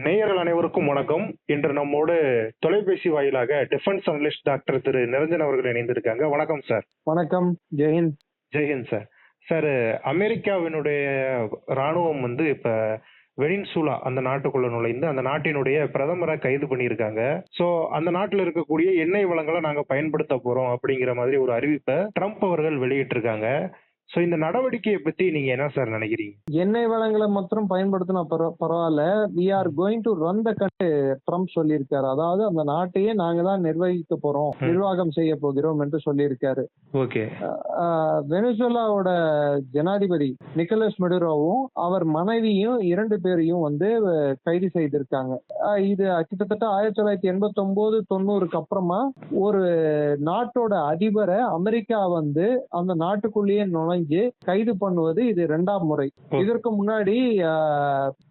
நேயர்கள் அனைவருக்கும் வணக்கம். இன்று நம்மோடு தொலைபேசி வாயிலாக டிஃபென்ஸ் அனலிஸ்ட் டாக்டர் திரு நிரஞ்சன் அவர்கள் இணைந்திருக்காங்க. வணக்கம் சார். வணக்கம். ஜெயஹிந்த். ஜெயஹிந்த் சார். சார், அமெரிக்காவினுடைய ராணுவம் இப்ப வெனின்சுலா அந்த நாட்டுக்குள்ள நுழைந்து அந்த நாட்டினுடைய பிரதமரை கைது பண்ணியிருக்காங்க. சோ அந்த நாட்டுல இருக்கக்கூடிய எண்ணெய் வளங்களை நாங்க பயன்படுத்த போறோம் அப்படிங்கிற மாதிரி ஒரு அறிவிப்பை ட்ரம்ப் அவர்கள் வெளியிட்டிருக்காங்க. சோ இந்த நடவடிக்கையை பத்தி நீங்க என்ன சார் நினைக்கிறீங்க? எண்ணெய் வளங்களை மாத்திரம் பயன்படுத்தினா பரவாயில்ல, we are going to run the country Trump சொல்லியிருக்காரு. அதாவது அந்த நாட்டையே நாங்க தான் நிர்வகிக்க போறோம், நிர்வாகம் செய்ய போகிறோம் என்று சொல்லியிருக்காரு. ஓகே. வெனிசுலாவோட ஜனாதிபதி நிக்கோலஸ் மெடுரோவும் அவர் மனைவியும் 2 பேரையும் கைது செய்திருக்காங்க. இது கிட்டத்தட்ட 1989-90க்கு அப்புறமா ஒரு நாட்டோட அதிபரை அமெரிக்கா அந்த நாட்டுக்குள்ளேயே நுழைஞ்சு கைது பண்ணுவது இது 2ஆம் முறை. இதற்கு முன்னாடி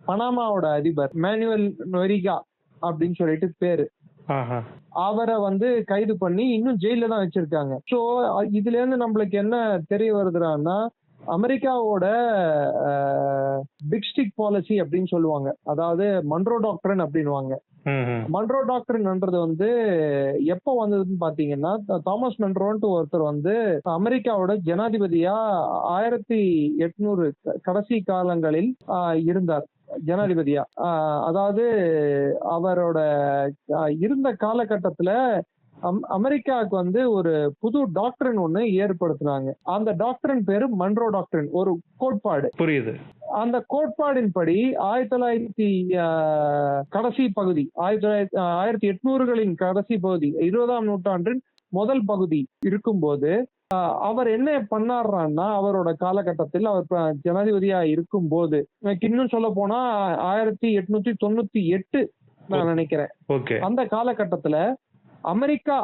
பனாமாவோட அதிபர் மேனுவல் நொரிகா அப்படின்னு சொல்லிட்டு பேரு, அவரை கைது பண்ணி இன்னும் ஜெயில தான் வச்சிருக்காங்க. சோ இதுல இருந்து நம்மளுக்கு என்ன தெரிய வருதுன்னா, அமெரிக்காவோட பிக் ஸ்டிக் பாலிசி அப்படின்னு சொல்லுவாங்க, அதாவது மன்ரோ டாக்டரின் அப்படின்னுவாங்க. மன்ரோ டாக்டரின்ன்றது எப்ப வந்ததுன்னு பாத்தீங்கன்னா, தாமஸ் மன்ரோன்ட்டு ஒருத்தர் அமெரிக்காவோட ஜனாதிபதியா 1800 கடைசி காலங்களில் இருந்தார் ஜனாதிபதியா. அதாவது அவரோட இருந்த காலகட்டத்துல அமெரிக்காவுக்கு ஒரு புது டாக்டரின் ஒண்ணு ஏற்படுத்தினாங்க. அந்த டாக்டரின் பேரு மன்ரோ டாக்டரின், ஒரு கோட்பாடு. புரியுது. அந்த கோட்பாடின் படி 1900 கடைசி பகுதி, 1800களின் கடைசி பகுதி, 20ஆம் நூற்றாண்டின் முதல் பகுதி இருக்கும்போது அவர் என்ன பண்ணார்னா, அவரோட காலகட்டத்தில் அவர் ஜனாதிபதியா இருக்கும் போது, இன்னும் சொல்ல போனா 1898 நான் நினைக்கிறேன், அந்த காலகட்டத்துல அமெரிக்கா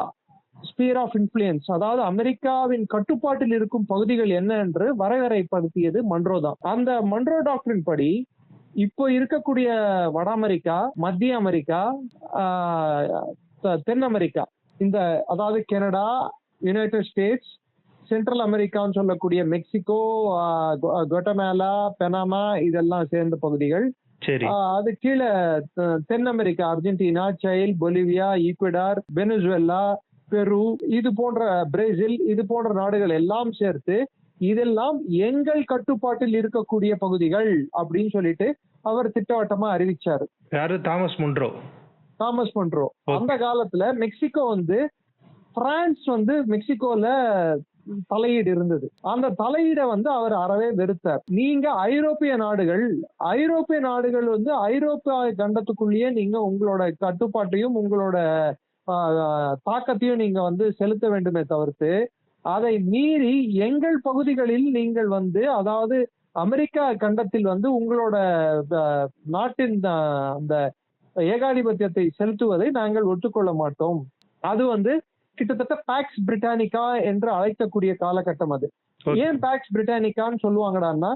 ஸ்பியர் ஆஃப் இன்ஃப்ளூயன்ஸ், அதாவது அமெரிக்காவின் கட்டுப்பாட்டில் இருக்கும் பகுதிகள் என்ன என்று வரையறைப்படுத்தியது மன்ரோ தான். அந்த மன்ரோ டாக்டரின் படி இப்போ இருக்கக்கூடிய வட அமெரிக்கா, மத்திய அமெரிக்கா, தென் அமெரிக்கா, அதாவது கனடா, யுனைடெட் ஸ்டேட்ஸ், சென்ட்ரல் அமெரிக்கான்னு சொல்லக்கூடிய மெக்சிகோ, குவாட்டமாலா, பனாமா, இதெல்லாம் சேர்ந்த பகுதிகள். அது கீழே தென் America, Argentina, Chile, Bolivia, Ecuador, Venezuela, Peru, இது போன்ற பிரேசில், இது போன்ற நாடுகள் எல்லாம் சேர்த்து இதெல்லாம் எங்கள் கட்டுப்பாட்டில் இருக்கக்கூடிய பகுதிகள் அப்படின்னு சொல்லிட்டு அவர் திட்டவட்டமா அறிவிச்சாரு. யாரு? Thomas Munro. அந்த காலத்துல மெக்சிகோ பிரான்ஸ் மெக்சிகோல தலையீடு இருந்தது. அந்த தலையீட அவர் அறவே வெறுத்தார். நீங்க ஐரோப்பிய நாடுகள் ஐரோப்பிய கண்டத்துக்குள்ளேயே நீங்க உங்களோட கட்டுப்பாட்டையும் உங்களோட தாக்கத்தையும் நீங்க செலுத்த வேண்டுமே தவிர்த்து, அதை மீறி எங்கள் பகுதிகளில் நீங்கள் அதாவது அமெரிக்கா கண்டத்தில் உங்களோட நாட்டின் அந்த ஏகாதிபத்தியத்தை செலுத்துவதை நாங்கள் ஒத்துக்கொள்ள மாட்டோம். அது கிட்டத்தட்ட பாக்ஸ் பிரிட்டானிகா என்று அழைக்கக்கூடிய காலகட்டம் அது. ஏன் பாக்ஸ் பிரிட்டானிகான்னு சொல்லுவாங்கடான்னா,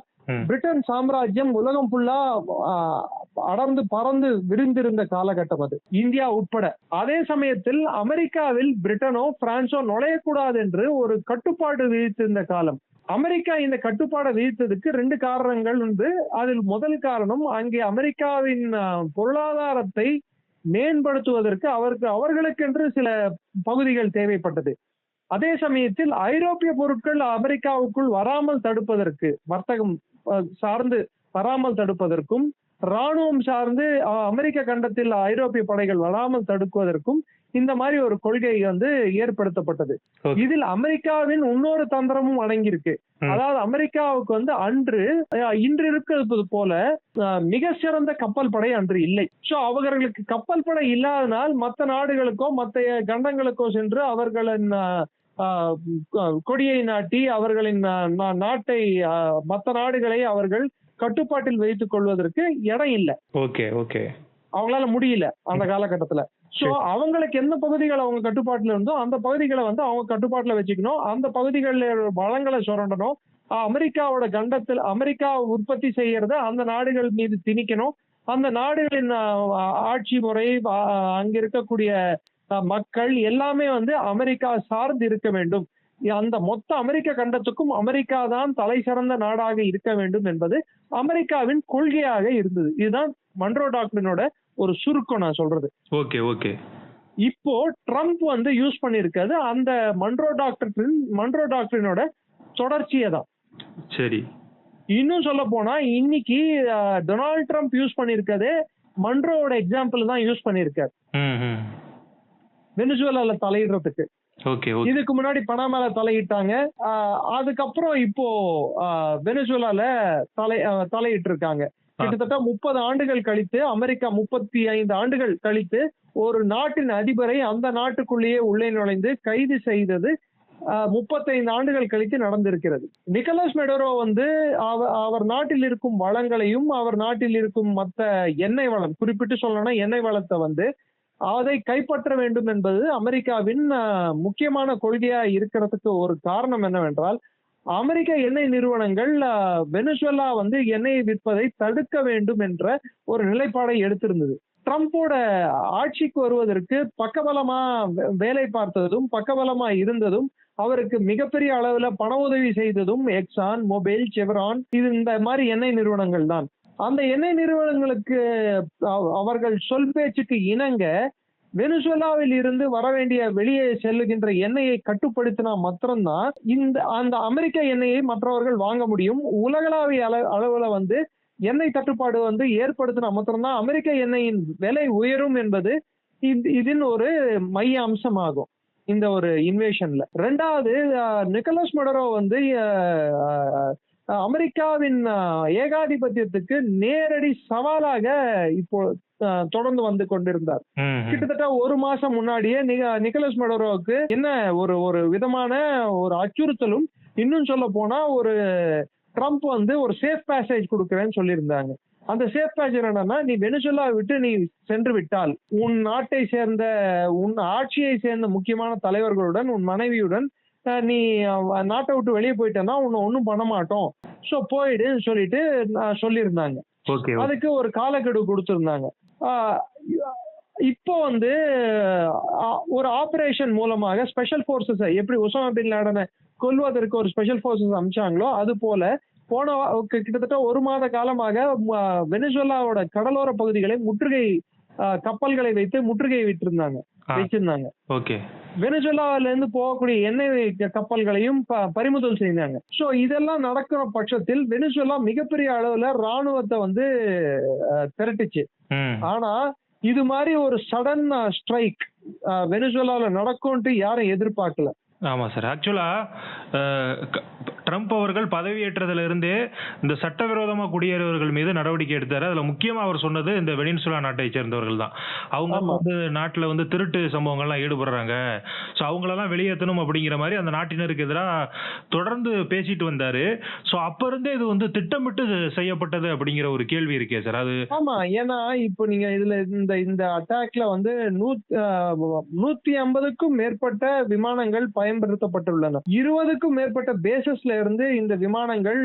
பிரிட்டன் சாம்ராஜ்யம் உலகம் ஃபுல்லா அடர்ந்து பறந்து விரிந்திருந்த காலகட்டம் அது, இந்தியா உட்பட. அதே சமயத்தில் அமெரிக்காவில் பிரிட்டனோ பிரான்சோ நுழையக்கூடாது என்று ஒரு கட்டுப்பாடு விதித்திருந்த காலம். அமெரிக்கா இந்த கட்டுப்பாடை விதித்ததுக்கு 2 காரணங்கள் உண்டு. அதில் முதல் காரணம், அங்கே அமெரிக்காவின் பொருளாதாரத்தை மேம்படுத்துவதற்கு அவர்களுக்கென்று சில பகுதிகள் தேவைப்பட்டது. அதே சமயத்தில் ஐரோப்பிய பொருட்கள் அமெரிக்காவுக்குள் வராமல் தடுப்பதற்கு, வர்த்தகம் சார்ந்து வராமல் தடுப்பதற்கும், ராணுவம் சார்ந்து அமெரிக்க கண்டத்தில் ஐரோப்பிய படைகள் வராமல் தடுக்குவதற்கும் இந்த மாதிரி ஒரு கொள்கை ஏற்படுத்தப்பட்டது. இதில் அமெரிக்காவின் இன்னொரு தந்திரமும் அடங்கியிருக்கு. அதாவது அமெரிக்காவுக்கு இன்று இருக்கிறது போல மிக சிறந்த கப்பல் படை அன்று இல்லை. சோ அவர்களுக்கு கப்பல் படை இல்லாதனால் மற்ற நாடுகளுக்கோ மற்ற கண்டங்களுக்கோ சென்று அவர்களின் கொடியை நாட்டி அவர்களின் நாட்டை, மற்ற நாடுகளை அவர்கள் கட்டுப்பாட்டில் வைத்துக் கொள்வதற்கு இடம் இல்லை. அவங்களால முடியல அந்த காலகட்டத்துல. சோ அவங்களுக்கு எந்த பகுதிகள் அவங்க கட்டுப்பாட்டுல இருந்தோ அந்த பகுதிகளை அவங்க கட்டுப்பாட்டுல வச்சுக்கணும். அந்த பகுதிகளில் வளங்களை சுரண்டணும். அமெரிக்காவோட கண்டத்தில் அமெரிக்கா உற்பத்தி செய்யறத அந்த நாடுகள் மீது திணிக்கணும். அந்த நாடுகளின் ஆட்சி முறை, அங்க இருக்கக்கூடிய மக்கள் எல்லாமே அமெரிக்கா சார்ந்து இருக்க வேண்டும். அந்த மொத்த அமெரிக்க கண்டத்துக்கும் அமெரிக்கா தான் தலை சிறந்த நாடாக இருக்க வேண்டும் என்பது அமெரிக்காவின் கொள்கையாக இருந்தது. இதுதான் மன்ரோ டாக்டரினோட ஒரு சுருக்கம் நான் சொல்றது. Okay okay. இப்போ ட்ரம்ப் வந்து யூஸ் பண்ணிருக்கிறது அந்த மன்ரோ டாக்டரினோட தொடர்ச்சியை தான். சரி. இன்னும் சொல்ல போனா இன்னைக்கு டொனால்ட் ட்ரம்ப் யூஸ் பண்ணிருக்கதே மன்ரோவோட எக்ஸாம்பிள் தான் யூஸ் பண்ணிருக்காரு வெனிசுவேலால தலையிடுறதுக்கு. இதுக்கு முன்னாடி பனாமால தலையிட்டாங்க, அதுக்கப்புறம் இப்போ வெனிசுவேலால தலையிட்டு இருக்காங்க. கிட்டத்தட்ட 30 ஆண்டுகள் கழித்து, அமெரிக்கா 35 ஆண்டுகள் கழித்து ஒரு நாட்டின் அதிபரை அந்த நாட்டுக்குள்ளேயே உள்ளே நுழைந்து கைது செய்தது 35 ஆண்டுகள் கழித்து நடந்திருக்கிறது. நிக்கோலஸ் மெடரோ வந்து அவர் நாட்டில் இருக்கும் வளங்களையும் அவர் நாட்டில் இருக்கும் மற்ற எண்ணெய் வளம், குறிப்பிட்டு சொல்லணும்னா எண்ணெய் வளத்தை வந்து அதை கைப்பற்ற வேண்டும் என்பது அமெரிக்காவின் முக்கியமான கொள்கையா இருக்கிறதுக்கு ஒரு காரணம் என்னவென்றால், அமெரிக்க எண்ணெய் நிறுவனங்கள் வெனிசுவேலா வந்து எண்ணெயை விற்பதை தடுக்க வேண்டும் என்ற ஒரு நிலைப்பாடை எடுத்திருந்தது. ட்ரம்போட ஆட்சிக்கு வருவதற்கு பக்கபலமா வேலை பார்த்ததும் பக்கபலமா இருந்ததும் அவருக்கு மிகப்பெரிய அளவுல பண உதவி செய்ததும் எக்ஸான் மொபைல், செவரான், இது இந்த மாதிரி எண்ணெய் நிறுவனங்கள் தான். அந்த எண்ணெய் நிறுவனங்களுக்கு அவர்கள் சொல் பேச்சுக்கு இணங்க வெனிசுவேலாவில் இருந்து வர வேண்டிய வெளியே செல்லுகின்ற எண்ணெயை கட்டுப்படுத்தினா மாத்திரம்தான் அந்த அமெரிக்க எண்ணெயை மற்றவர்கள் வாங்க முடியும். உலகளாவிய அளவுல வந்து எண்ணெய் தட்டுப்பாடு வந்து ஏற்படுத்தினா மாத்திரம்தான் அமெரிக்க எண்ணெயின் விலை உயரும் என்பது இதன் ஒரு மைய அம்சமாகும் இந்த ஒரு இன்வேஷன்ல. ரெண்டாவது, நிக்கோலஸ் மெடரோ வந்து அமெரிக்காவின் ஏகாதிபத்தியத்துக்கு நேரடி சவாலாக இப்போ தொடர்ந்து வந்து கொண்டிருந்தார். கிட்டத்தட்ட ஒரு மாசம் முன்னாடியே நிக்கோலஸ் மெடரோவுக்கு என்ன ஒரு விதமான ஒரு அச்சுறுத்தலும், இன்னும் சொல்ல போனா ஒரு ட்ரம்ப் வந்து ஒரு சேஃப் பேசேஜ் கொடுக்கறேன்னு சொல்லியிருந்தாங்க. அந்த சேஃப் பேசேஜ் என்னன்னா, நீ வெனிசுவேலா விட்டு நீ சென்று விட்டால் உன் நாட்டை சேர்ந்த உன் ஆட்சியை சேர்ந்த முக்கியமான தலைவர்களுடன் உன் மனைவியுடன் நீ நாட்டை விட்டு வெளியே போயிட்டேன்னா உன்னை ஒன்னும் பண்ண மாட்டோம், சோ போயிடுன்னு சொல்லிட்டு சொல்லியிருந்தாங்க. அதுக்கு ஒரு காலக்கெடு கொடுத்திருந்தாங்க. இப்போ வந்து ஒரு ஆபரேஷன் மூலமாக ஸ்பெஷல் போர்சஸ் எப்படி ஒசாமா பின் லாடனை கொல்வதற்கு ஒரு ஸ்பெஷல் போர்சஸ் அனுப்பிச்சாங்களோ அது போல போன கிட்டத்தட்ட ஒரு மாத காலமாக வெனிசுவேலாவோட கடலோர பகுதிகளை முற்றுகை கப்பல்களை வைத்து முற்றுகை வச்சிருந்தாங்க. வெனிசுவேலாவில இருந்து போகக்கூடிய எண்ணெய் கப்பல்களையும் பறிமுதல் செய்தாங்க. சோ இதெல்லாம் நடக்கிற பட்சத்தில் வெனிசுவேலா மிகப்பெரிய அளவுல ராணுவத்தை வந்து திரட்டுச்சு. ஆனா இது மாதிரி ஒரு சடன் ஸ்ட்ரைக் வெனிசுவேலால நடக்கும்ட்டு யாரும் எதிர்பார்க்கல. ஆமா சார். ஆக்சுவலா ட்ரம்ப் அவர்கள் பதவியேற்றதுல இருந்தே இந்த சட்டவிரோதமா குடியேறியவர்கள் மீது நடவடிக்கை எடுத்தாரு. அதுல முக்கியமா அவர் சொன்னது இந்த வெனிசுலா நாட்டை சேர்ந்தவர்கள் தான். அவங்க வந்து நாட்டுல வந்து திருட்டு சம்பவங்கள்லாம் ஈடுபடுறாங்க, ஸோ அவங்களெல்லாம் வெளியேற்றணும் அப்படிங்கிற மாதிரி அந்த நாட்டினருக்கு எதிராக தொடர்ந்து பேசிட்டு வந்தாரு. ஸோ அப்ப இருந்தே இது வந்து திட்டமிட்டு செய்யப்பட்டது அப்படிங்கிற ஒரு கேள்வி இருக்கே சார். அது ஆமா, ஏன்னா இப்போ நீங்க இதுல இந்த அட்டாக்ல வந்து 150க்கும் மேற்பட்ட விமானங்கள் பயன்படுத்தப்பட்டுள்ளன. 20க்கும் மேற்பட்ட பேசஸ்ல இருந்து இந்த விமானங்கள்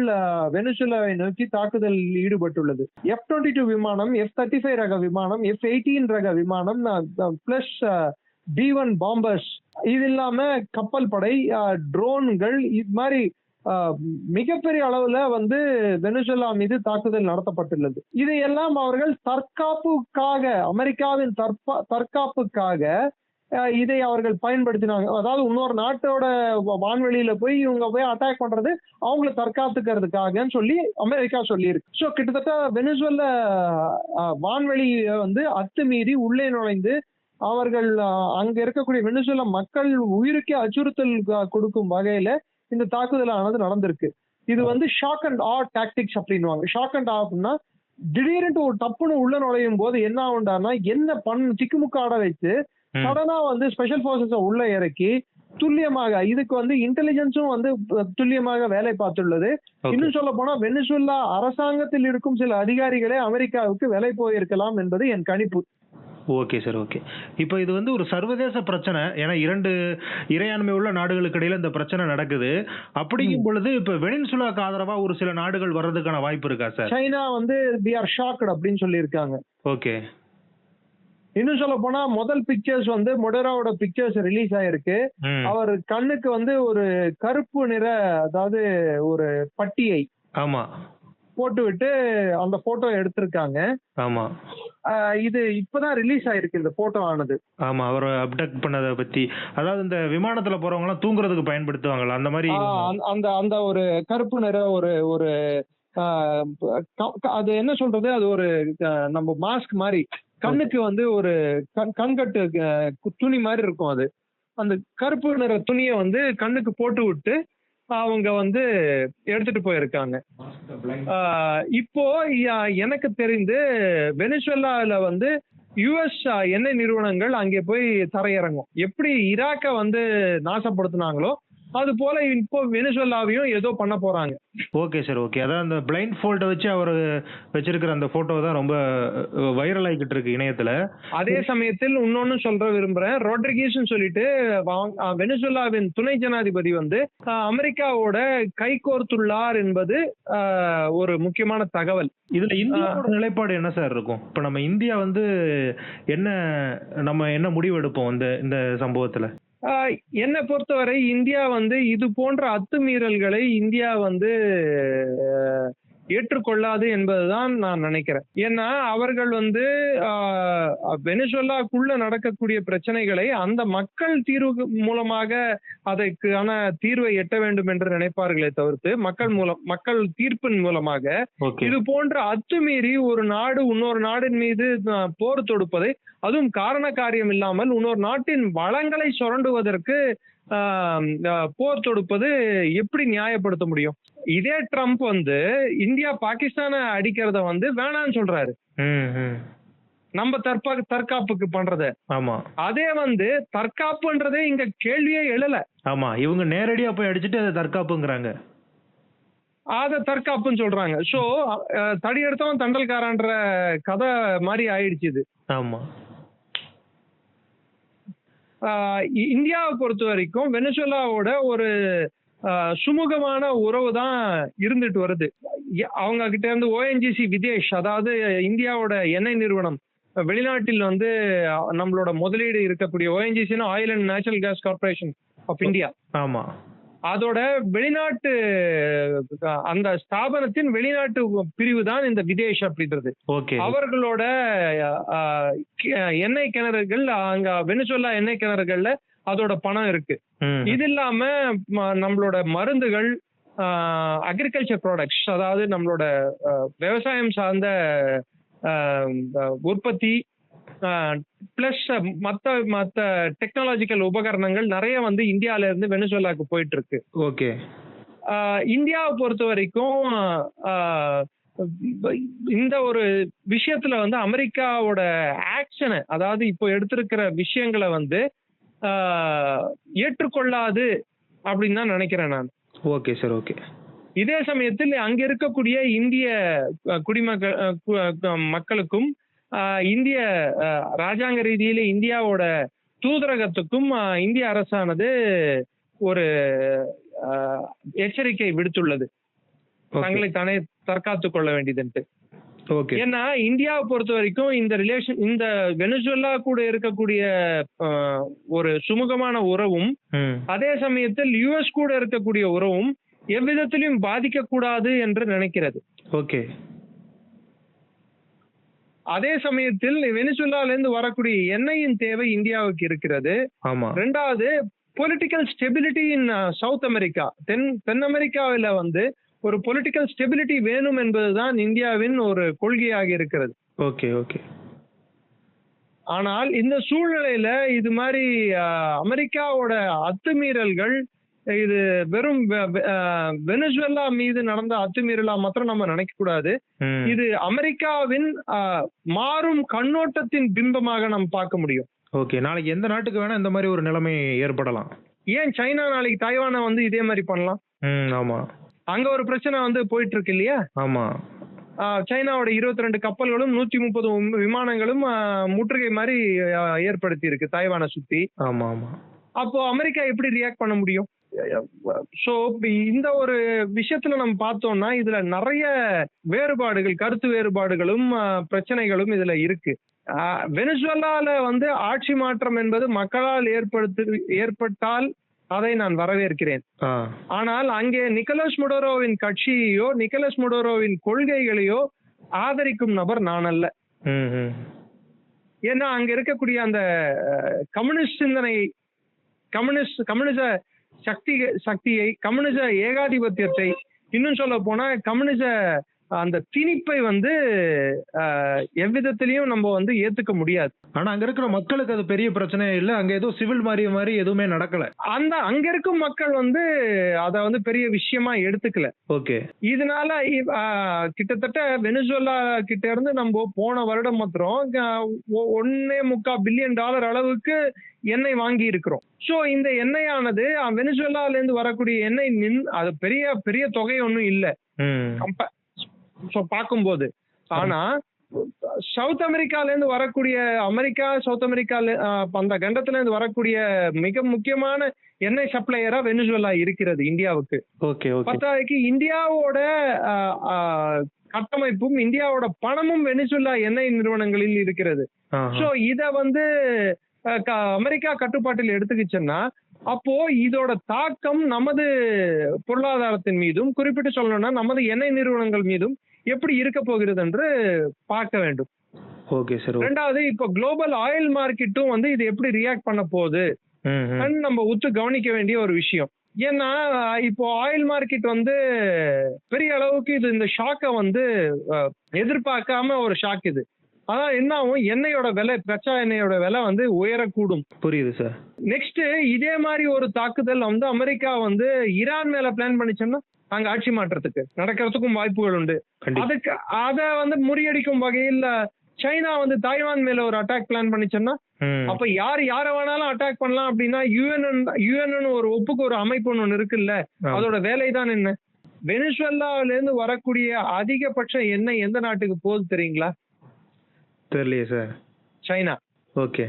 வெனிசுவேலாவை நோக்கி தாக்குதலில் ஈடுபட்டுள்ளது. F-22 விமானம், F-35 ரக விமானம், F-18 ரக விமானம், பிளஸ் B-1 பாம்பர்ஸ், இது இல்லாம கப்பல் படை, ட்ரோன்கள், இது மாதிரி மிகப்பெரிய அளவுல வந்து வெனிசுவேலா மீது தாக்குதல் நடத்தப்பட்டுள்ளது. இதையெல்லாம் அவர்கள் தற்காப்புக்காக, அமெரிக்காவின் தற்காப்புக்காக இதை அவர்கள் பயன்படுத்தினாங்க. அதாவது இன்னொரு நாட்டோட வான்வெளியில போய் இவங்க போய் அட்டாக் பண்றது அவங்கள தற்காத்துக்கிறதுக்காகன்னு சொல்லி அமெரிக்கா சொல்லி இருக்கு. ஸோ கிட்டத்தட்ட வெனிசுவேலா வான்வெளி வந்து அத்துமீறி உள்ளே நுழைந்து அவர்கள் அங்க இருக்கக்கூடிய வெனிசுவேலா மக்கள் உயிருக்கே அச்சுறுத்தல் கொடுக்கும் வகையில இந்த தாக்குதலானது நடந்திருக்கு. இது வந்து ஷாக் அண்ட் ஆ டாக்டிக்ஸ் அப்படின்வாங்க. ஷாக் அண்ட் ஆ அப்படின்னா திடீர்னு ஒரு டப்புன்னு உள்ள நுழையும் போது என்ன ஆகுண்டானா என்ன திக்குமுக்காட வச்சு சடனா வந்து ஸ்பெஷல் போர்சஸ் உள்ள இறக்கி துல்லியமாக இதுக்கு வந்து இன்டெலிஜென்ஸும் வந்து துல்லியமாக வேலை பார்த்துள்ளது. இன்னும் சொல்ல போனா வெனிசுவேலா அரசாங்கத்தில் இருக்கும் சில அதிகாரிகளே அமெரிக்காவுக்கு வேலை போயிருக்கலாம் என்பது என் கணிப்பு. Okay sir, okay. இப்போ இது வந்து ஒரு சர்வதேச பிரச்சனை, ஏன்னா 2 இறையாண்மை உள்ள நாடுகளுக்கு இடையில இந்த பிரச்சனை நடக்குது. அப்படிங்கும் பொழுது இப்ப வெனிசுவேலாக்கு ஆதரவா ஒரு சில நாடுகள் வர்றதுக்கான வாய்ப்பு இருக்கா சார்? சைனா வந்து we are shocked அப்படின்னு சொல்லி இருக்காங்க. ஓகே. இன்னும் சொல்ல போனா முதல் பிக்சர்ஸ் வந்து மொடேராவோட பிக்சர்ஸ் ரிலீஸ் ஆயிருக்கு. ம். அவர் கண்ணுக்கு வந்து ஒரு கருப்பு நிற, அதாவது ஒரு பட்டியை ஆமா, போட்டுவிட்டு அந்த போட்டோ எடுத்திருக்காங்க. ஆமா, இது இப்பதான் ரிலீஸ் ஆயிருக்கு இந்த போட்டோ ஆனது. ஆமா. அவர அப்டக்ட் பண்ணத பத்தி. அதாவது இந்த விமானத்துல போறவங்கலாம் தூங்குறதுக்கு பயன்படுத்துவாங்கல்ல, அந்த மாரி. அந்த அந்த ஒரு கருப்பு நிற ஒரு ஒரு அது என்ன சொல்றது, அது ஒரு நம்ம மாஸ்க் மாதிரி கண்ணுக்கு வந்து ஒரு கண்கட்டு துணி மாதிரி இருக்கும். அது அந்த கருப்பு நிற துணியை வந்து கண்ணுக்கு போட்டு விட்டு அவங்க வந்து எடுத்துட்டு போயிருக்காங்க. இப்போ எனக்கு தெரிந்து வெனிசுவேலால வந்து யுஎஸ் எண்ணெய் நிறுவனங்கள் அங்கே போய் தரையிறங்கும். எப்படி ஈராக்கை வந்து நாசப்படுத்தினாங்களோ அது போல இப்போ வெனிசுவேலாவையும் ஏதோ பண்ண போறாங்க. Okay sir, okay. அதான் அந்த பிளைண்ட் ஃபோல்ட வச்சு அவரு வச்சிருக்கிற அந்த போட்டோ தான் ரொம்ப வைரல் ஆகிக்கிட்டு இருக்கு இணையத்துல. அதே சமயத்தில் இன்னொன்னு சொல்ற விரும்புறேன். ரோட்ரிகஸ் சொல்லிட்டு வெனிசுவேலாவின் துணை ஜனாதிபதி வந்து அமெரிக்காவோட கைகோர்த்துள்ளார் என்பது ஒரு முக்கியமான தகவல். இதுல இந்தியாவோட நிலைப்பாடு என்ன சார் இருக்கும்? இப்ப நம்ம இந்தியா வந்து நம்ம என்ன முடிவு எடுப்போம் இந்த சம்பவத்துல? என்னை பொறுத்தவரை இந்தியா வந்து இது போன்ற அத்துமீறல்களை இந்தியா வந்து ஏற்றுக்கொள்ளாது என்பதுதான் நான் நினைக்கிறேன். ஏன்னா அவர்கள் வந்து வெனிசுவேலாக்குள்ள நடக்கக்கூடிய பிரச்சனைகளை அந்த மக்கள் தீர்வு மூலமாக அதற்கான தீர்வை எட்ட வேண்டும் என்று நினைப்பார்களே தவிர்த்து மக்கள் தீர்ப்பின் மூலமாக இது போன்ற அத்துமீறி ஒரு நாடு இன்னொரு நாடின் மீது போர் தொடுப்பதை, அதுவும் காரண காரியம் இல்லாமல் இன்னொரு நாட்டின் வளங்களை சுரண்டுவதற்கு போர் தொடுப்பது எப்படி நியாயப்படுத்த முடியும்? இதே ட்ரம்ப் வந்து இந்தியா பாகிஸ்தானை அடிக்கிறத வந்து வேணான்னு சொல்றாரு. நம்ம தற்காப்புக்கு பண்றத. ஆமா. அதே வந்து தற்காப்புன்றதே இங்க கேள்வியே எழல. ஆமா, இவங்க நேரடியா போய் அடிச்சுட்டு அதை தற்காப்புங்கிறாங்க. அத தற்காப்புன்னு சொல்றாங்க. சோ தடி எடுத்தவன் தண்டல்காரன்ற கதை மாதிரி ஆயிடுச்சு இது. ஆமா. இந்தியாவை பொறுத்த வரைக்கும் வெனிசுவேலாவோட ஒரு சுமூகமான உறவு தான் இருந்துட்டு வருது. அவங்க கிட்ட இருந்து ஓஎன்ஜிசி விதேஷ், அதாவது இந்தியாவோட எண்ணெய் நிறுவனம், வெளிநாட்டில் வந்து நம்மளோட முதலீடு இருக்கக்கூடிய ONGC oil and natural gas corporation of India. ஆமா. அதோட வெளிநாட்டு அந்த ஸ்தாபனத்தின் வெளிநாட்டு பிரிவு தான் இந்த விதேஷ் அப்படின்றது. அவர்களோட எண்ணெய் கிணறுகள், அங்க வெனிசுவேலா எண்ணெய் கிணறுகள்ல அதோட பணம் இருக்கு. இது இல்லாம நம்மளோட மருந்துகள், அக்ரிகல்ச்சர் ப்ராடக்ட்ஸ், அதாவது நம்மளோட விவசாயம் சார்ந்த உற்பத்தி, பிளஸ் மத்த டெக்னாலஜிக்கல் உபகரணங்கள் நிறைய வந்து இந்தியால இருந்து வெனிசுவேலாக்கு போயிட்டு இருக்கு. ஓகே. இந்தியாவை பொறுத்த வரைக்கும் இந்த ஒரு விஷயத்துல வந்து அமெரிக்காவோட ஆக்ஷனை, அதாவது இப்போ எடுத்திருக்கிற விஷயங்களை வந்து ஏற்றுக்கொள்ளாது அப்படின்னு தான் நினைக்கிறேன் நான். Okay sir, okay. இதே சமயத்தில் அங்க இருக்கக்கூடிய இந்திய மக்களுக்கும் இந்திய ராஜாங்க ரீதியில இந்தியாவோட தூதரகத்துக்கும் இந்திய அரசானது ஒரு எச்சரிக்கை விடுத்துள்ளது, தங்களை தானே தற்காத்துக் கொள்ள வேண்டியதுன்ட்டு. ஏன்னா இந்தியாவை பொறுத்த வரைக்கும் இந்த வெனிசுவேலா கூட இருக்கக்கூடிய ஒரு சுமூகமான உறவும், அதே சமயத்தில் யுஎஸ் கூட இருக்கக்கூடிய உறவும் எவ்விதத்திலும் பாதிக்க கூடாது என்று நினைக்கிறது. ஓகே. அதே சமயத்தில் வெனிசுவேலால இருந்து வரக்கூடிய எண்ணெயின் தேவை இந்தியாவுக்கு இருக்கிறது. ரெண்டாவது, political stability in South America, தென் அமெரிக்காவில வந்து ஒரு பொலிட்டிக்கல் ஸ்டெபிலிட்டி வேணும் என்பதுதான் இந்தியாவின் ஒரு கொள்கையாக இருக்கிறது. Okay, okay. ஆனால் இந்த சூழ்நிலையில இது மாதிரி அமெரிக்காவோட அத்துமீறல்கள், இது வெறும் வெனிசுவேலா மீது நடந்த அத்துமீறலா மாத்திரம் நம்ம நினைக்க கூடாது. இது அமெரிக்காவின் மாறும் கண்ணோட்டத்தின் பிம்பமாக நம்ம பார்க்க முடியும். ஓகே. நாளைக்கு எந்த நாட்டுக்கு வேணா இந்த மாதிரி ஒரு நிலைமை ஏற்படலாம். ஏன் சைனா நாளைக்கு தைவானை வந்து இதே மாதிரி பண்ணலாம். ஆமா. அங்க ஒரு பிரச்சனை வந்து போயிட்டு இருக்கு இல்லையா? ஆமா. சைனாவோட 22 கப்பல்களும் 130 விமானங்களும் முற்றுகை மாதிரி ஏற்படுத்தி இருக்கு தைவானை சுத்தி. ஆமா, ஆமா. அப்போ அமெரிக்கா எப்படி ரியாக்ட் பண்ண முடியும்? சோ இந்த ஒரு விஷயத்துல நம்ம பார்த்தோம்னா இதுல நிறைய வேறுபாடுகள், கருத்து வேறுபாடுகளும் பிரச்சனைகளும் இதுல இருக்கு. வெனிசுவேலால வந்து ஆட்சி மாற்றம் என்பது மக்களால் ஏற்பட்டால் அதை நான் வரவேற்கிறேன். ஆனால் அங்கே நிக்கோலஸ் மடுரோவின் கட்சியையோ நிக்கோலஸ் மடுரோவின் கொள்கைகளையோ ஆதரிக்கும் நபர் நான் அல்ல. ஏன்னா அங்க இருக்கக்கூடிய அந்த கம்யூனிஸ்ட் சிந்தனை, கம்யூனிச சக்தியை, கம்யூனிச ஏகாதிபத்தியத்தை, இன்னும் சொல்ல போனா கம்யூனிச அந்த திணிப்பை வந்து எவ்விதத்திலையும் நம்ம வந்து ஏத்துக்க முடியாது. ஆனா அங்க இருக்கிற மக்களுக்கு அது பெரிய பிரச்சனையே இல்ல. அங்க ஏதோ சிவில் மாதிரி எதுவுமே நடக்கல. அங்க இருக்கும் மக்கள் வந்து அத வந்து பெரிய விஷயமா எடுத்துக்கல. ஓகே. இதனால கிட்டத்தட்ட வெனிசுவேலா கிட்ட இருந்து நம்ம போன வருடம் மாத்திரம் $1.25 பில்லியன் அளவுக்கு எண்ணெய் வாங்கி இருக்கிறோம். சோ இந்த எண்ணெயானது வெனிசுவேலால இருந்து வரக்கூடிய எண்ணெய் அது பெரிய தொகை ஒன்றும் இல்ல பார்க்கும்போது. ஆனா சவுத் அமெரிக்கால இருந்து வரக்கூடிய சவுத் அமெரிக்கால அந்த கண்டத்துல இருந்து வரக்கூடிய மிக முக்கியமான எண்ணெய் சப்ளையரா வெனிசுவேலா இருக்கிறது இந்தியாவுக்கு. பத்தாவதுக்கு இந்தியாவோட கட்டமைப்பும் இந்தியாவோட பணமும் வெனிசுவேலா எண்ணெய் நிறுவனங்களில் இருக்கிறது. சோ இத வந்து அமெரிக்கா கட்டுப்பாட்டில் எடுத்துக்கிச்சுன்னா அப்போ இதோட தாக்கம் நமது பொருளாதாரத்தின் மீதும், குறிப்பிட்டு சொல்லணும்னா நமது எண்ணெய் நிறுவனங்கள் மீதும் எப்படி இருக்க போகிறது என்று பார்க்க வேண்டும். ரெண்டாவது, இப்போ குளோபல் ஆயில் மார்க்கெட்டும் வந்து இது எப்படி ரியாக்ட் பண்ண போகுது நம்ம உத்து கவனிக்க வேண்டிய ஒரு விஷயம். ஏன்னா இப்போ ஆயில் மார்க்கெட் வந்து பெரிய அளவுக்கு இந்த ஷாக்கை வந்து எதிர்பார்க்காம ஒரு ஷாக் இது. அதான் என்ன ஆகும், எண்ணெயோட விலை, கச்சா எண்ணெயோட விலை வந்து உயரக்கூடும். புரியுது சார். நெக்ஸ்ட் இதே மாதிரி ஒரு தாக்குதல் வந்து அமெரிக்கா வந்து ஈரான் மேல பிளான் பண்ணிச்சோம்னா அங்க ஆட்சி மாற்றத்துக்கு நடக்கிறதுக்கும் வாய்ப்புகள் உண்டு. அதுக்கு அத வந்து முறியடிக்கும் வகையில் சைனா வந்து தாய்வான் மேல ஒரு அட்டாக் பிளான் பண்ணிச்சோம்னா அப்ப யார வேணாலும் அட்டாக் பண்ணலாம் அப்படின்னா யுஎன் ஒரு ஒரு அமைப்பு ஒண்ணு இருக்குல்ல, அதோட வேலை தான் என்ன? வெனிசுவேலால இருந்து வரக்கூடிய அதிகபட்ச எண்ணெய் எந்த நாட்டுக்கு போகுது தெரியுங்களா? தெரியலையே சார். சைனா. ஓகே.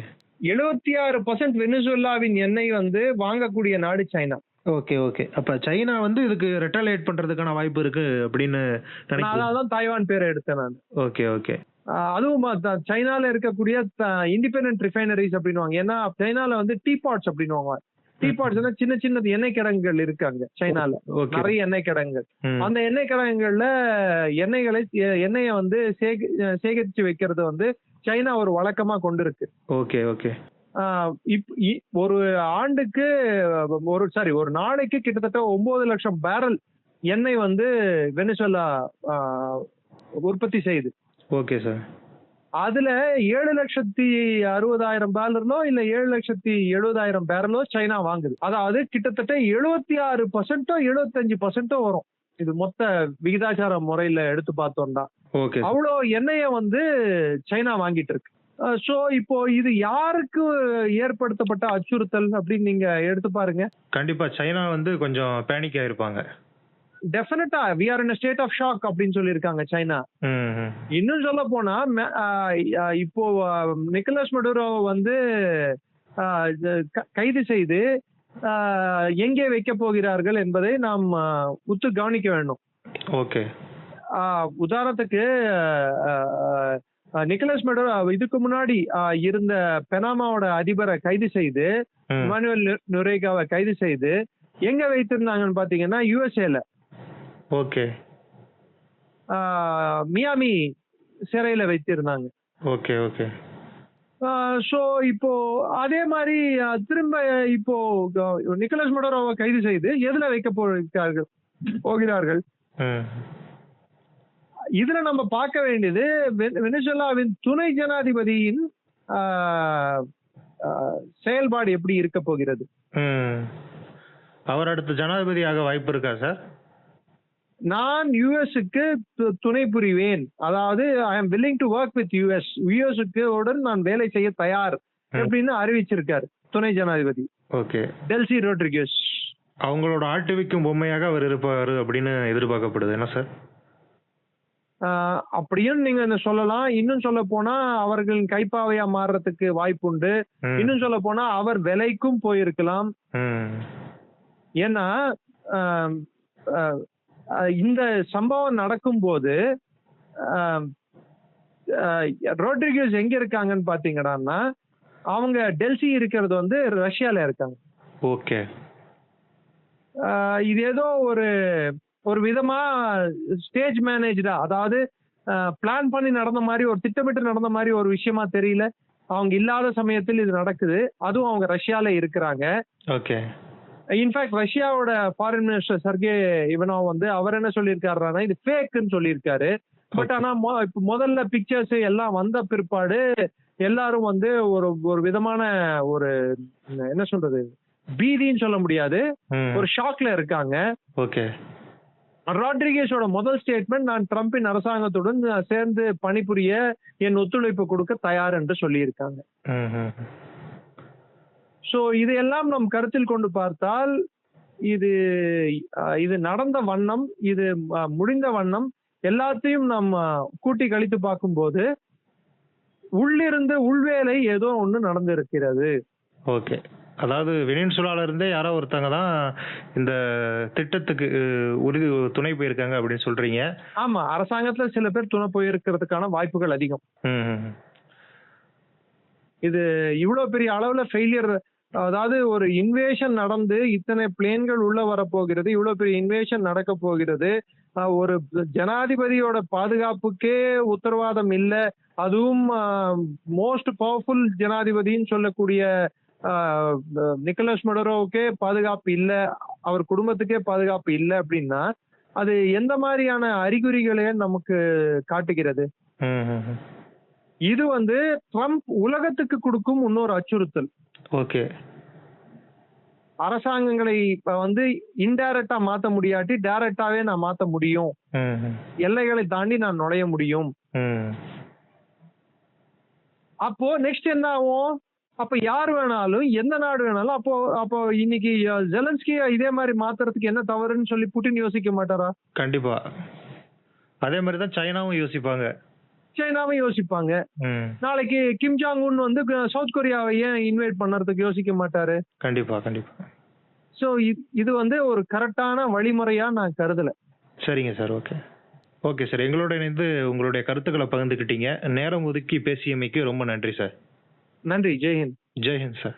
76% வெனிசுவேலாவின் எண்ணெய் வந்து வாங்கக்கூடிய நாடு சைனா. ஓகே. அப்ப சைனா வந்து இதுக்கு ரெட்டாலியேட் பண்றதுக்கான வாய்ப்பு இருக்கு அப்படின்னு நினைக்கிறேன். அதான் தாய்வான் பேரை எடுத்தேன் நான். ஓகே. அதுவும் சைனால இருக்கக்கூடிய இண்டிபெண்டன்ட் ரிஃபைனரிஸ் அப்படின்னுவாங்க. ஏன்னா சைனால வந்து டீபாட்ஸ் அப்படின்னுவாங்க. டீபாட்ஸ்னா சின்ன எண்ணெய் கிடங்குகள் இருக்காங்க சைனால, நிறைய எண்ணெய் கிடங்குகள். அந்த எண்ணெய் கிடங்குகள்ல எண்ணெயை வந்து சேகரிச்சு வைக்கிறது வந்து சைனா ஒரு வழக்கமா கொண்டு இருக்கு. ஓகே. ஒரு ஆண்டுக்கு ஒரு நாளைக்கு கிட்டத்தட்ட 9 லட்சம் பேரல் எண்ணெய் வந்து வெனிசுவேலா உற்பத்தி செய்யுது. Okay sir. அதுல 7,60,60,000 பேரலோ இல்ல 7,70,000 பேரலோ சைனா வாங்குது. அதாவது கிட்டத்தட்ட 76% 75% வரும். இது மொத்த விகிதாச்சார முறையில எடுத்து பார்த்தோம்னா அவ்வளோ எண்ணெய வந்து சைனா வாங்கிட்டு இருக்கு. சோ இப்போ இது யாருக்கு ஏற்படுத்தப்பட்ட அச்சுறுத்தல் அப்படின்னு நீங்க எடுத்து பாருங்க. கண்டிப்பா சைனா வந்து கொஞ்சம் பேனிக் ஆயிருப்பாங்க. டெஃபினட்டா we are in a state of shock அப்படின்னு சொல்லியிருக்காங்க சைனா. இன்னும் சொல்ல போனா இப்போ நிக்கோலஸ் மடுரோ வந்து கைது செய்து எங்கே வைக்க போகிறார்கள் என்பதை நாம் உத்து கவனிக்க வேண்டும். ஓகே. உதாரணத்துக்கு நிக்கோலஸ் மடுரோ இதுக்கு முன்னாடி இருந்த பெனாமாவோட அதிபரை கைது செய்து, இமானுவேல் நொரேகாவை கைது செய்து எங்க வைத்திருந்தாங்கன்னு பாத்தீங்கன்னா யுஎஸ்ஏல. ஓகே. மியாமி சிறையில வைத்திருந்தாங்க. ஓகே. சோ இப்போ அதே மாதிரி திரும்ப இப்போ நிக்கோலஸ் மடுரோவை கைது செய்து எதுல வைக்க போகிறார்கள்? இதுல நம்ம பார்க்க வேண்டியது வெனிசுவேலாவின் துணை ஜனாதிபதியின் செயல்பாடு எப்படி இருக்க போகிறது. அவர் அடுத்த ஜனாதிபதியாக வாய்ப்பு இருக்கா சார்? நான் யுஎஸ்க்கு துணை புரிவேன், அதாவது I am willing to work with யுஎஸ்க்கு உடன் நான் வேலை செய்ய தயார் அப்படின்னு அறிவிச்சிருக்காரு துணை ஜனாதிபதி. ஓகே. Delcy Rodriguez. அவங்களோட ஆட்டுவிக்கும் பொம்மையாக அவர் இருப்பாரு அப்படின்னு எதிர்பார்க்கப்படுது. என்ன சார்? அப்படியும் நீங்க சொல்லலாம். இன்னும் சொல்ல போனா அவர்களின் கைப்பாவையா மாறுறதுக்கு வாய்ப்பு உண்டு. இன்னும் சொல்ல போனா அவர் விலைக்கும் போயிருக்கலாம். ஏன்னா ஆம், அஹ், இந்த சம்பவம் நடக்கும்போது ரோட்ரிகஸ் எங்க இருக்காங்கன்னு பாத்தீங்கன்னா, அவங்க டெல்சி இருக்கிறது வந்து ரஷ்யால இருக்காங்க. ஓகே. இது ஏதோ ஒரு ஒரு விதமா ஸ்டேஜ் மேனேஜ்டா, அதாவது பிளான் பண்ணி நடந்த மாதிரி, ஒரு திட்டமிட்டு நடந்த மாதிரி ஒரு விஷயமா தெரியல. அவங்க இல்லாத சமயத்தில் இது நடக்குது. அதுவும் அவங்க ரஷ்யால இருக்கிறாங்க. ஓகே. இன்ஃபேக்ட் ரஷ்யாவோட ஃபாரின் மினிஸ்டர் சர்கே இவனோவ் வந்து அவர் என்ன சொல்லியிருக்காருன்னா, இது ஃபேக்குன்னு சொல்லியிருக்காரு. பட் ஆனா இப்ப முதல்ல பிக்சர்ஸ் எல்லாம் வந்த பிற்பாடு எல்லாரும் வந்து ஒரு ஒரு விதமான ஒரு என்ன சொல்றது, பீதின்னு சொல்ல முடியாது, ம். ஒரு ஷாக்ல இருக்காங்க. ஓகே. ராட்ரிகேஸோட முதல் ஸ்டேட்மெண்ட், நான் ட்ரம்பின் அரசாங்கத்துடன் சேர்ந்து பணிபுரிய என் ஒத்துழைப்பு கொடுக்க தயார் என்று சொல்லியிருக்காங்க. ம்ஹ்ம். சோ இதையெல்லாம் நம் கருத்தில் கொண்டு பார்த்தால், இது இது நடந்த வண்ணம், இது முடிந்த வண்ணம், எல்லாத்தையும் நம்ம கூட்டி கழித்து பார்க்கும்போது உள்ளிருந்து உள்வேலை ஏதோ ஒண்ணு நடந்திருக்கிறது. ஓகே. அதாவது வெனின்சுலால இருந்தே யாரோ ஒருத்தங்க தான் இந்த திட்டத்துக்கு துணை போயிருக்காங்க அப்படின்னு சொல்றீங்க. ஆமா, அரசாங்கத்துல சில பேர் துணை போயிருக்கிறதுக்கான வாய்ப்புகள் அதிகம். ம். இது இவ்வளவு பெரிய அளவுல ஃபெயிலியர், அதாவது ஒரு இன்வேஷன் நடந்து இத்தனை பிளேன்கள் உள்ள வரப்போகிறது, இவ்வளவு பெரிய இன்வேஷன் நடக்க போகிறது, ஒரு ஜனாதிபதியோட பாதுகாப்புக்கே உத்தரவாதம் இல்ல, அதுவும் மோஸ்ட் பவர்ஃபுல் ஜனாதிபதின்னு சொல்லக்கூடிய நிக்கோலஸ் மடுரோவுக்கே பாதுகாப்பு இல்ல, அவர் குடும்பத்துக்கே பாதுகாப்பு இல்ல அப்படின்னா அது எந்த மாதிரியான அறிகுறிகளை நமக்கு காட்டுகிறது? இது வந்து ட்ரம்ப் உலகத்துக்கு கொடுக்கும் இன்னொரு அச்சுறுத்தல். ஓகே. அரசாங்கங்களை வந்து இன்டைரக்டா மாத்த முடியாட்டி டைரக்டாவே நான் மாத்த முடியும், எல்லைகளை தாண்டி நான் நுழைய முடியும். அப்போ நெக்ஸ்ட் என்ன ஆகும்? அப்ப யார் வேணாலும், எந்த நாடு வேணாலும், அப்போ இன்னைக்கு ஜெலன்ஸ்கி இதே மாதிரி மாத்துறதுக்கு என்ன தவறுன்னு சொல்லி புட்டின் யோசிக்க மாட்டாரா? கண்டிப்பா. அதே மாதிரி தான் சைனாவும் யோசிப்பாங்க. சைனாவும் யோசிப்பாங்க. நாளைக்கு கிம் ஜாங் உன் வந்து சவுத் கொரியாவை ஏன் இன்வைட் பண்ணறதுக்கு யோசிக்க மாட்டாரு? கண்டிப்பா, கண்டிப்பா. சோ இது வந்து ஒரு கரெக்டான வழிமுறையா நான் கருதல. சரிங்க சார். ஓகே. Okay sir. எங்களோட இணைந்து உங்களுடைய கருத்துக்களை பகிர்ந்துக்கிட்டீங்க. நேரம் ஒதுக்கி பேசியமைக்கு ரொம்ப நன்றி சார். நன்றி. ஜெய்ஹிந்த். ஜெய்ஹிந்த் சார்.